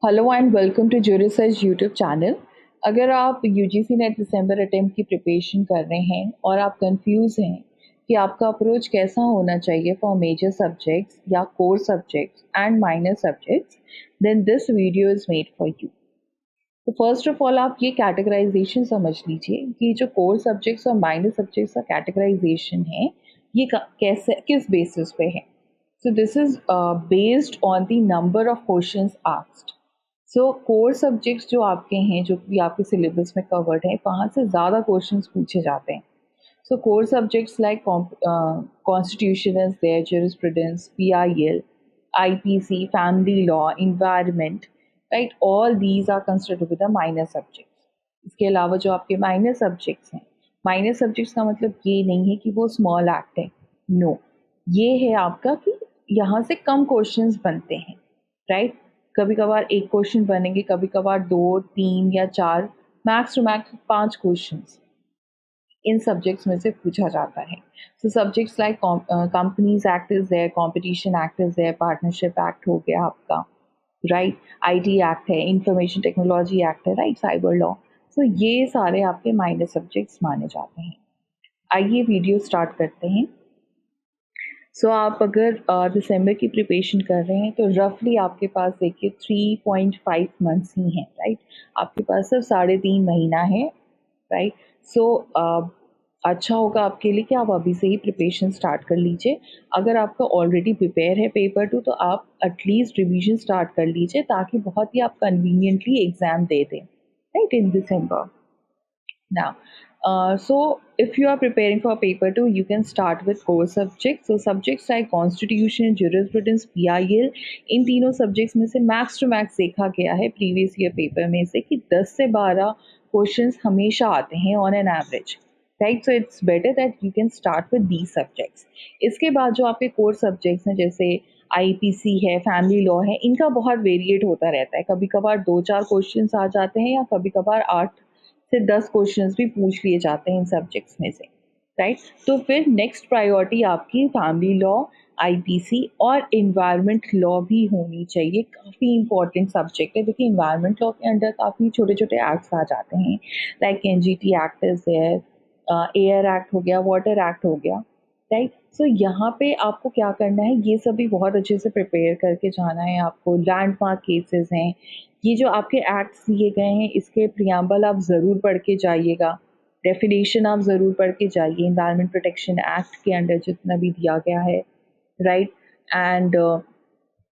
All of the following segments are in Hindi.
हेलो एंड वेलकम टू जो रिसर्च यूट्यूब चैनल। अगर आप यूजीसी नेट दिसंबर अटेम्प्ट की प्रिपरेशन कर रहे हैं और आप कंफ्यूज हैं कि आपका अप्रोच कैसा होना चाहिए फॉर मेजर सब्जेक्ट्स या core subjects and minor subjects, then this video is made for you. तो फर्स्ट ऑफ ऑल आप ये कैटेगराइजेशन समझ लीजिए कि जो कोर सब्जेक्ट्स और माइनर सब्जेक्ट्स का कैटेगराइजेशन है ये कैसे किस बेसिस पे है। So this is based on the number of questions asked. सो कोर सब्जेक्ट्स जो आपके हैं, जो भी आपके सिलेबस में कवर्ड है, वहाँ से ज़्यादा क्वेश्चंस पूछे जाते हैं। So core subjects like constitution is there, jurisprudence, PIL, IPC, family law, environment, right? All these are considered to be the minor subjects. इसके अलावा जो आपके माइनर सब्जेक्ट्स हैं, माइनर सब्जेक्ट्स का मतलब ये नहीं है कि वो स्मॉल एक्ट है, नो, ये है आपका कि यहाँ से कम क्वेश्चंस बनते हैं, राइट? कभी कभार एक क्वेश्चन बनेंगे, कभी कभार 2, 3 या 4, मैक्स टू मैक्स 5 क्वेश्चंस इन सब्जेक्ट्स में से पूछा जाता है। So subjects like companies act is there, competition act is there, partnership act हो गया आपका, राइट? आईटी एक्ट है, इंफॉर्मेशन टेक्नोलॉजी एक्ट है, राइट? Cyber law. सो ये सारे आपके माइनर सब्जेक्ट्स माने जाते हैं। आइए वीडियो स्टार्ट करते हैं। सो आप अगर दिसंबर की प्रिपरेशन कर रहे हैं तो रफली आपके पास देखिए 3.5 मंथ्स ही हैं, राइट? आपके पास सिर्फ 3.5 महीना है, राइट? सो अच्छा होगा आपके लिए कि आप अभी से ही प्रिपरेशन स्टार्ट कर लीजिए। अगर आपका ऑलरेडी प्रिपेयर है पेपर 2 तो आप एटलीस्ट रिवीजन स्टार्ट कर लीजिए, ताकि बहुत ही आप कन्वीनियंटली एग्ज़ाम दे दें, right, in December. Now, so if you are preparing for paper 2, you can start with core subjects. So subjects like constitution, jurisprudence, PIL, इन तीनों subjects में से max to max देखा गया है previous year paper में से कि 10 से 12 questions हमेशा आते हैं on an average, right? So it's better that you can start with these subjects. इसके बाद जो आपके core subjects हैं, जैसे IPC है, फैमिली लॉ है, इनका बहुत वेरिएट होता रहता है। कभी कभार 2-4 क्वेश्चंस आ जाते हैं या कभी कभार 8 से 10 क्वेश्चंस भी पूछ लिए जाते हैं इन सब्जेक्ट्स में से, राइट? तो फिर नेक्स्ट प्रायोरिटी आपकी फैमिली लॉ, आईपीसी और इन्वायरमेंट लॉ भी होनी चाहिए। काफ़ी इंपॉर्टेंट सब्जेक्ट है। देखिए, इन्वायरमेंट लॉ के अंडर काफ़ी छोटे छोटे एक्ट्स आ जाते हैं, like NGT act is there, air act हो गया, वाटर एक्ट हो गया, राइट? सो यहाँ पे आपको क्या करना है, ये सभी बहुत अच्छे से प्रिपेयर करके जाना है आपको। लैंडमार्क केसेस हैं, ये जो आपके एक्ट्स दिए गए हैं, इसके प्रियम्बल आप ज़रूर पढ़ के जाइएगा, डेफिनेशन आप ज़रूर पढ़ के जाइए, एनवायरनमेंट प्रोटेक्शन एक्ट के अंडर जितना भी दिया गया है, राइट? एंड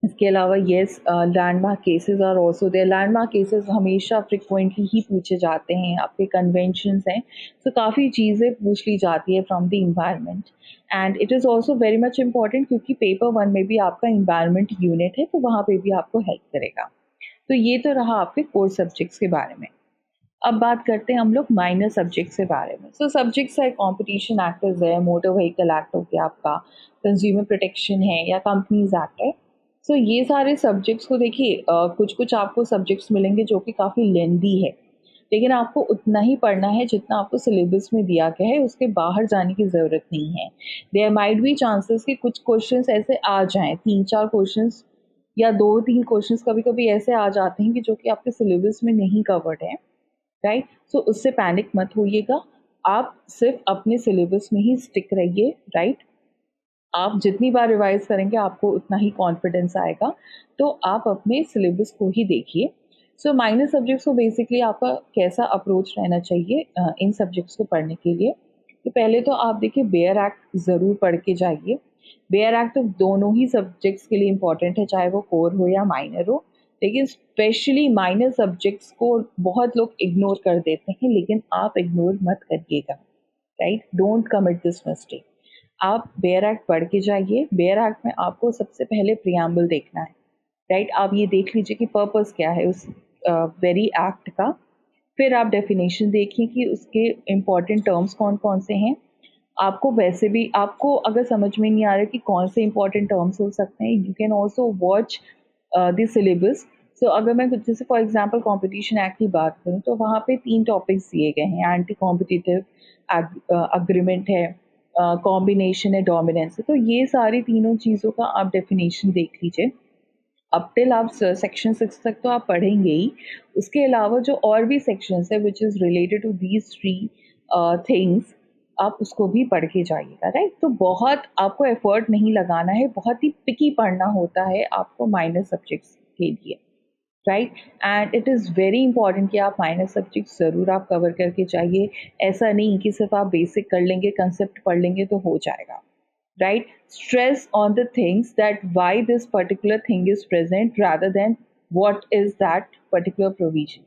इसके अलावा yes, landmark cases are also there. Landmark cases हमेशा फ्रिक्वेंटली ही पूछे जाते हैं, आपके कन्वेंशंस हैं, तो काफ़ी चीज़ें पूछ ली जाती है from the environment. And it is also very much important, क्योंकि पेपर 1 में भी आपका इन्वायरमेंट यूनिट है, तो वहाँ पे भी आपको हेल्प करेगा। तो ये तो रहा आपके कोर सब्जेक्ट्स के बारे में। अब बात करते हैं हम लोग माइनर सब्जेक्ट्स के बारे में। सो सब्जेक्ट्स है, कॉम्पिटिशन एक्ट है, मोटर व्हीकल एक्ट हो गया आपका, कंज्यूमर प्रोटेक्शन है या कंपनीज एक्ट है। सो ये सारे सब्जेक्ट्स को देखिए, कुछ कुछ आपको सब्जेक्ट्स मिलेंगे जो कि काफ़ी लेंदी है, लेकिन आपको उतना ही पढ़ना है जितना आपको सिलेबस में दिया गया है, उसके बाहर जाने की ज़रूरत नहीं है। देयर माइट बी चांसेस कि कुछ क्वेश्चंस ऐसे आ जाएँ, 3-4 क्वेश्चंस या 2-3 क्वेश्चंस कभी-कभी ऐसे आ जाते हैं कि जो कि आपके सिलेबस में नहीं कवर्ड है, राइट? सो उससे पैनिक मत होइएगा, आप सिर्फ अपने सिलेबस में ही स्टिक रहिए, राइट? आप जितनी बार रिवाइज करेंगे आपको उतना ही कॉन्फिडेंस आएगा, तो आप अपने सिलेबस को ही देखिए। सो माइनर सब्जेक्ट्स को बेसिकली आपका कैसा अप्रोच रहना चाहिए इन सब्जेक्ट्स को पढ़ने के लिए? तो पहले तो आप देखिए, बेयर एक्ट ज़रूर पढ़ के जाइए। बेयर एक्ट तो दोनों ही सब्जेक्ट्स के लिए इम्पॉर्टेंट है, चाहे वो कोर हो या माइनर हो, लेकिन स्पेशली माइनर सब्जेक्ट्स को बहुत लोग इग्नोर कर देते हैं, लेकिन आप इग्नोर मत करिएगा, right? Don't commit this mistake. आप बेयर एक्ट पढ़ के जाइए। बेयर एक्ट में आपको सबसे पहले प्रियम्बल देखना है, राइट? आप ये देख लीजिए कि पर्पस क्या है उस वेरी एक्ट का। फिर आप डेफिनेशन देखिए कि उसके इम्पॉर्टेंट टर्म्स कौन कौन से हैं। आपको वैसे भी, आपको अगर समझ में नहीं आ रहा कि कौन से इम्पॉर्टेंट टर्म्स हो सकते हैं, you can also watch the syllabus. So अगर मैं कुछ, जैसे फॉर एग्जांपल कॉम्पिटिशन एक्ट की बात करूँ, तो वहाँ पे 3 टॉपिक्स दिए गए हैं, एंटी कॉम्पिटिटिव अग्रीमेंट है, कॉम्बिनेशन है, डोमिनेंस है। तो ये सारी तीनों चीज़ों का आप डेफिनेशन देख लीजिए। अप टिल आप सेक्शन 6 तक तो आप पढ़ेंगे ही, उसके अलावा जो और भी सेक्शंस है which is related to these 3 things, आप उसको भी पढ़ के जाइएगा, राइट। तो बहुत आपको एफर्ट नहीं लगाना है, बहुत ही पिकी पढ़ना होता है आपको माइनर सब्जेक्ट्स के लिए, right. And it is very important कि आप माइनर सब्जेक्ट ज़रूर आप कवर करके जाइए। ऐसा नहीं कि सिर्फ आप बेसिक कर लेंगे, कंसेप्ट पढ़ लेंगे तो हो जाएगा, right? Stress on the things that why this particular thing is present rather than what is that particular provision,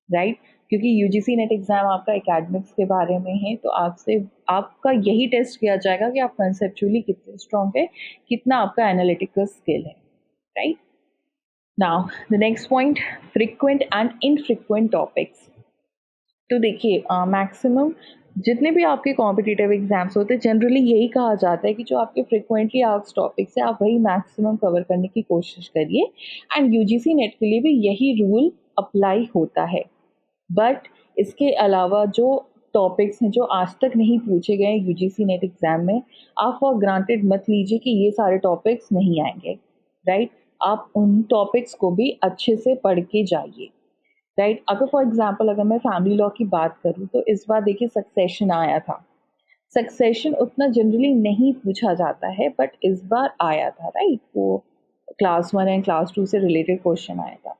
right? क्योंकि यूजीसी नेट एग्ज़ाम आपका एकेडमिक्स के बारे में है, तो आपसे आपका यही टेस्ट किया जाएगा कि आप कंसेप्चुअली कितने स्ट्रॉन्ग है, कितना आपका एनालिटिकल स्किल है, right. Now the next point, frequent and infrequent topics. तो देखिए मैक्सिमम जितने भी आपके कॉम्पिटिटिव एग्जाम्स होते हैं जनरली यही कहा जाता है कि जो आपके फ्रिक्वेंटली आस्क्ड टॉपिक्स है आप वही मैक्सिमम कवर करने की कोशिश करिए, एंड यूजीसी नेट के लिए भी यही रूल अप्लाई होता है। बट इसके अलावा जो टॉपिक्स हैं जो आज तक नहीं पूछे गए यूजीसी नेट एग्ज़ाम में, आप फॉर ग्रांटेड मत लीजिए कि ये सारे टॉपिक्स नहीं आएंगे, राइट। आप उन टॉपिक्स को भी अच्छे से पढ़ के जाइए, राइट। अगर फॉर एग्जांपल अगर मैं फैमिली लॉ की बात करूँ तो इस बार देखिए सक्सेशन आया था। सक्सेशन उतना जनरली नहीं पूछा जाता है बट इस बार आया था, राइट। वो क्लास 1 एंड क्लास 2 से रिलेटेड क्वेश्चन आया था।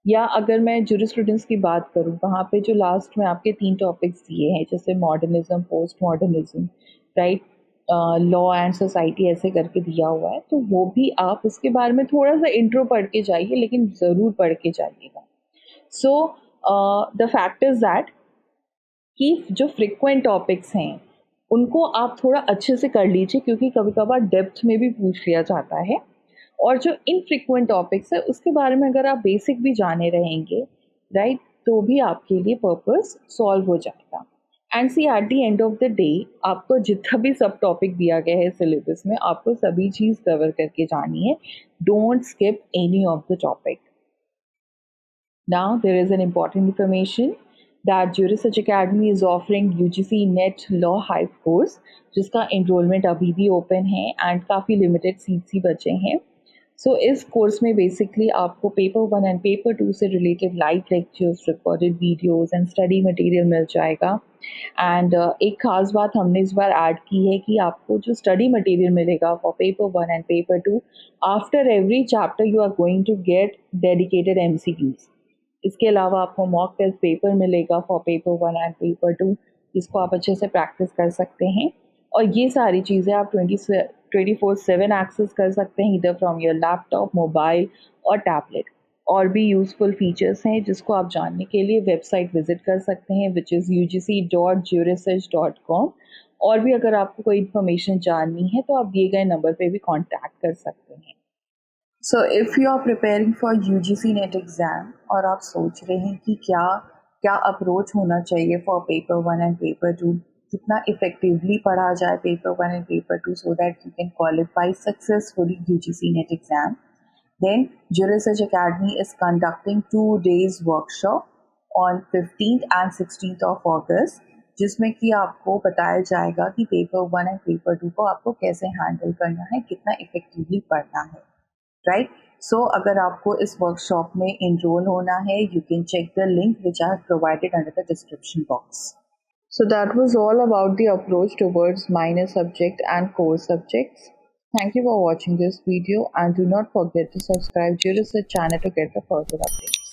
या अगर मैं ज्यूरिस्प्रूडेंस की बात करूँ, वहाँ पे जो लास्ट में आपके 3 टॉपिक्स दिए हैं जैसे modernism, post modernism, right, law and society ऐसे करके दिया हुआ है, तो वो भी आप उसके बारे में थोड़ा सा इंट्रो पढ़ के जाइए, लेकिन ज़रूर पढ़ के जाइएगा। So the fact is that कि जो फ्रिक्वेंट टॉपिक्स हैं उनको आप थोड़ा अच्छे से कर लीजिए, क्योंकि कभी कभार डेप्थ में भी पूछ लिया जाता है। और जो इनफ्रिक्वेंट टॉपिक्स है उसके बारे में अगर आप बेसिक भी जाने रहेंगे, राइट, तो भी आपके लिए पर्पस सॉल्व हो जाएगा। And see at the end of the day आपको जितना भी सब टॉपिक दिया गया है सिलेबस में, आपको सभी चीज़ कवर करके जानी है। Don't skip any of the topic. Now, there is an important information that Juris Search Academy is offering UGC NET Law Hype course, जिसका enrollment अभी भी open है and काफ़ी limited seats ही बचे हैं। So इस कोर्स में बेसिकली आपको पेपर 1 एंड पेपर 2 से related live lectures, recorded videos and study material मिल जाएगा। एंड एक खास बात हमने इस बार ऐड की है कि आपको जो स्टडी मटेरियल मिलेगा for paper 1 and paper 2, after every chapter you are going to get dedicated MCQs। इसके अलावा आपको मॉक टेस्ट पेपर मिलेगा फॉर पेपर 1 एंड पेपर 2, जिसको आप अच्छे से प्रैक्टिस कर सकते हैं। और ये सारी चीज़ें आप 24/7 एक्सेस कर सकते हैं, इधर फ्रॉम योर लैपटॉप, मोबाइल और टैबलेट। और भी यूज़फुल फीचर्स हैं जिसको आप जानने के लिए वेबसाइट विजिट कर सकते हैं विच इज़ ugc.jurissearch.com। और भी अगर आपको कोई इन्फॉर्मेशन जाननी है तो आप दिए गए नंबर पे भी कॉन्टैक्ट कर सकते हैं। So if you are preparing for UGC NET exam और आप सोच रहे हैं कि क्या क्या अप्रोच होना चाहिए फॉर पेपर 1 एंड पेपर 2, कितना इफेक्टिवली पढ़ा जाए paper 1 and paper 2 so that you can qualify successfully UGC NET exam, then Juris Search Academy is conducting 2 days workshop on 15th and 16th of August, जिसमें कि आपको बताया जाएगा कि पेपर 1 एंड पेपर 2 को आपको कैसे हैंडल करना है, कितना इफेक्टिवली पढ़ना है, राइट। सो अगर आपको इस वर्कशॉप में इनरोल होना है, you can check the link which I have provided under the description box. So that was all about the approach towards minor subject and core subjects. Thank you for watching this video and do not forget to subscribe to Juris Search channel to get the further updates.